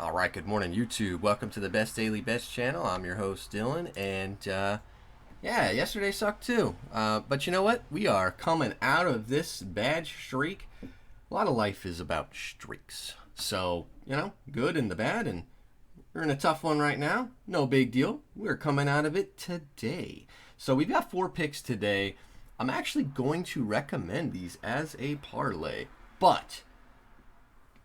All right, good morning, YouTube. Welcome to the Best Daily Bets channel. I'm your host, Dylan, and yeah, yesterday sucked too. But you know what? We are coming out of this bad streak. A lot of life is about streaks. So, good and the bad, and we're in a tough one right now. No big deal. We're coming out of it today. So we've got 4 picks today. I'm actually going to recommend these as a parlay, but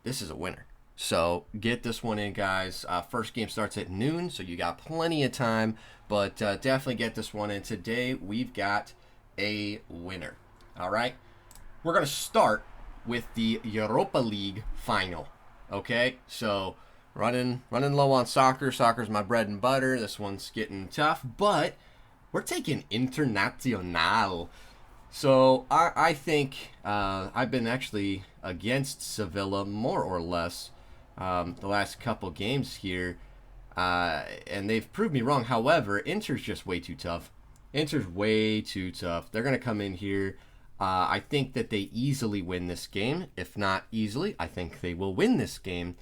this is a winner. So get this one in, guys. First game starts at noon, so you got plenty of time, but definitely get this one in. Today we've got a winner. All right, we're going to start with the Europa League final. Okay, so running low on soccer. Soccer's my bread and butter. This one's getting tough, but we're taking Internazionale. So I think I've been actually against Sevilla more or less the last couple games here, and they've proved me wrong. However, Inter's just way too tough. Inter's way too tough. They're going to come in here. I think that they easily win this game. If not easily, I think they will win this game.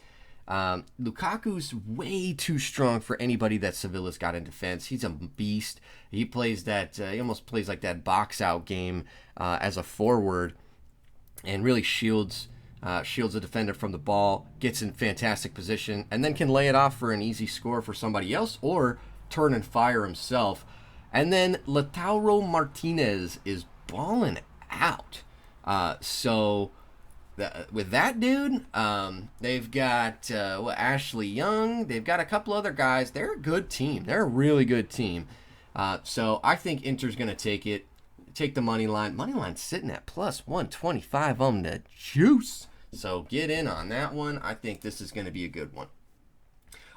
Lukaku's way too strong for anybody that Sevilla's got in defense. He's a beast. He plays that. He almost plays like that box out game as a forward, and really shields the defender from the ball. Gets in fantastic position, and then can lay it off for an easy score for somebody else, or turn and fire himself. And then Lautaro Martinez is balling out. With that dude, they've got Ashley Young. They've got a couple other guys. They're a good team. They're a really good team. So I think Inter's going to take it. Take the money line. Money line's sitting at plus 125 on the juice. So get in on that one. I think this is going to be a good one.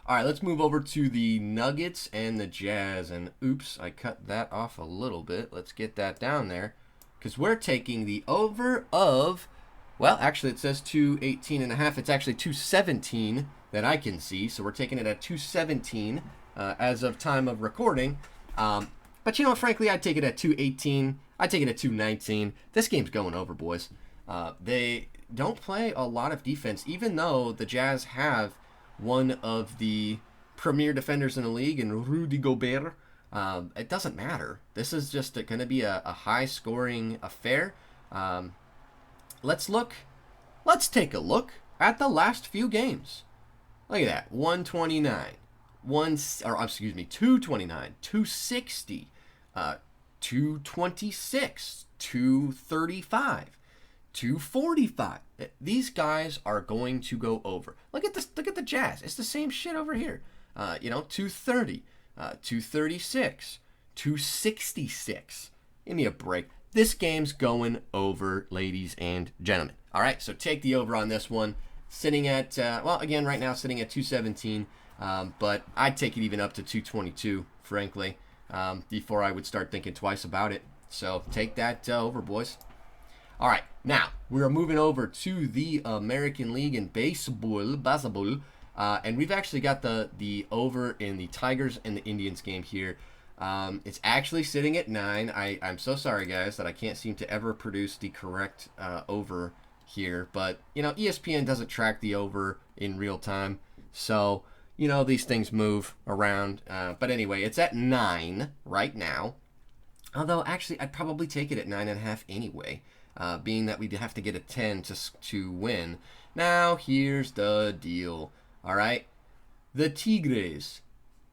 All right, let's move over to the Nuggets and the Jazz. And oops, I cut that off a little bit. Let's get that down there, because we're taking the over of, well, actually it says 218.5. It's actually 217 that I can see. So we're taking it at 217 as of time of recording. But frankly, I'd take it at 218. I'd take it at 219. This game's going over, boys. They don't play a lot of defense, even though the Jazz have one of the premier defenders in the league in Rudy Gobert. It doesn't matter. This is just going to be a high-scoring affair. Let's take a look at the last few games. Look at that. 129. 229. 260. 226. 235. 245. These guys are going to go over. Look at this. Look at the Jazz. It's the same shit over here. 230. 236. 266. Give me a break. This game's going over, ladies and gentlemen. All right, so take the over on this one. Sitting at, again, right now sitting at 217, but I'd take it even up to 222, frankly, before I would start thinking twice about it. So take that over, boys. All right, now we are moving over to the American League in baseball, and we've actually got the over in the Tigers and the Indians game here. It's actually sitting at 9. I'm so sorry, guys, that I can't seem to ever produce the correct over here. But, ESPN doesn't track the over in real time. So, these things move around. But anyway, it's at 9 right now. Although, actually, I'd probably take it at 9.5 anyway, being that we'd have to get a 10 to win. Now, here's the deal. All right? The Tigres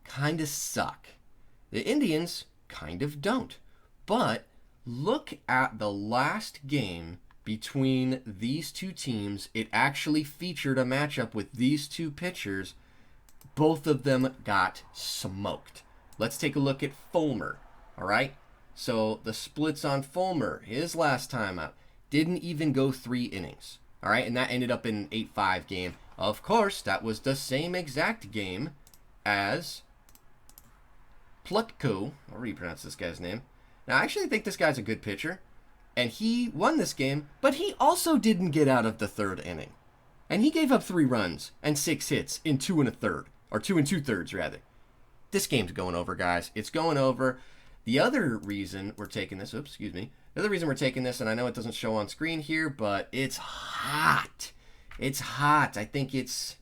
kind of suck. The Indians kind of don't. But look at the last game between these two teams. It actually featured a matchup with these two pitchers. Both of them got smoked. Let's take a look at Fulmer. All right? So the splits on Fulmer, his last time out, didn't even go 3 innings. All right? And that ended up in an 8-5 game. Of course, that was the same exact game as Plutko, I'll repronounce this guy's name. Now, I actually think this guy's a good pitcher, and he won this game, but he also didn't get out of the 3rd inning. And he gave up 3 runs and 6 hits in 2 1/3, or 2 2/3, rather. This game's going over, guys. It's going over. The other reason we're taking this, the other reason we're taking this, and I know it doesn't show on screen here, but it's hot. It's hot. I think it's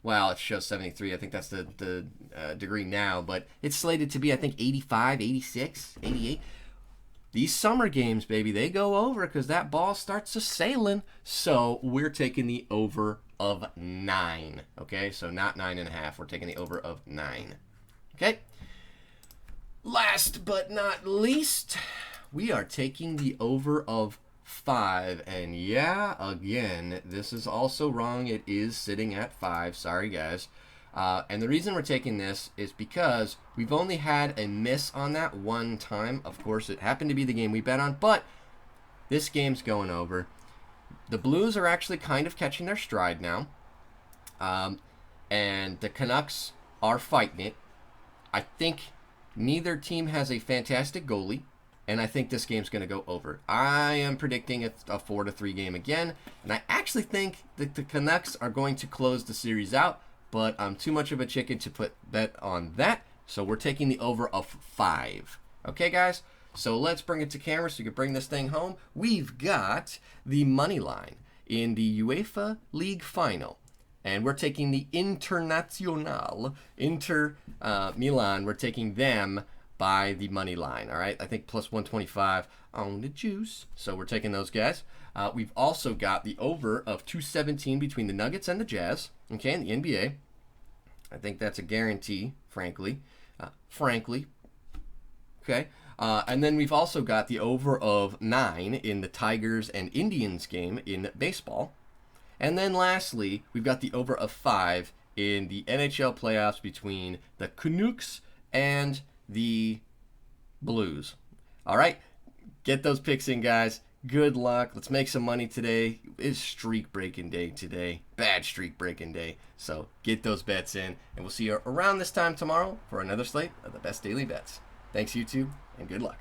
Well, it shows 73. I think that's the degree now, but it's slated to be, I think, 85, 86, 88. These summer games, baby, they go over because that ball starts a sailing. So we're taking the over of 9. Okay, so not 9.5. We're taking the over of 9. Okay. Last but not least, we are taking the over of 5. And yeah, again, this is also wrong. It is sitting at 5. Sorry, guys. And the reason we're taking this is because we've only had a miss on that one time. Of course, it happened to be the game we bet on, but this game's going over. The Blues are actually kind of catching their stride now. And the Canucks are fighting it. I think neither team has a fantastic goalie, and I think this game's going to go over. I am predicting a 4-3 game again, and I actually think that the Canucks are going to close the series out, but I'm too much of a chicken to bet on that, so we're taking the over of 5. Okay, guys? So let's bring it to camera so you can bring this thing home. We've got the money line in the UEFA League Final. And we're taking the Internazionale, Inter Milan. We're taking them by the money line, all right? I think plus 125 on the juice. So we're taking those guys. We've also got the over of 217 between the Nuggets and the Jazz, okay, in the NBA. I think that's a guarantee, frankly. Okay. And then we've also got the over of 9 in the Tigers and Indians game in baseball. And then lastly, we've got the over of 5 in the NHL playoffs between the Canucks and the Blues. All right, get those picks in, guys. Good luck. Let's make some money today. It's streak breaking day today. Bad streak breaking day. So get those bets in, and we'll see you around this time tomorrow for another slate of the best daily bets. Thanks, YouTube, and good luck.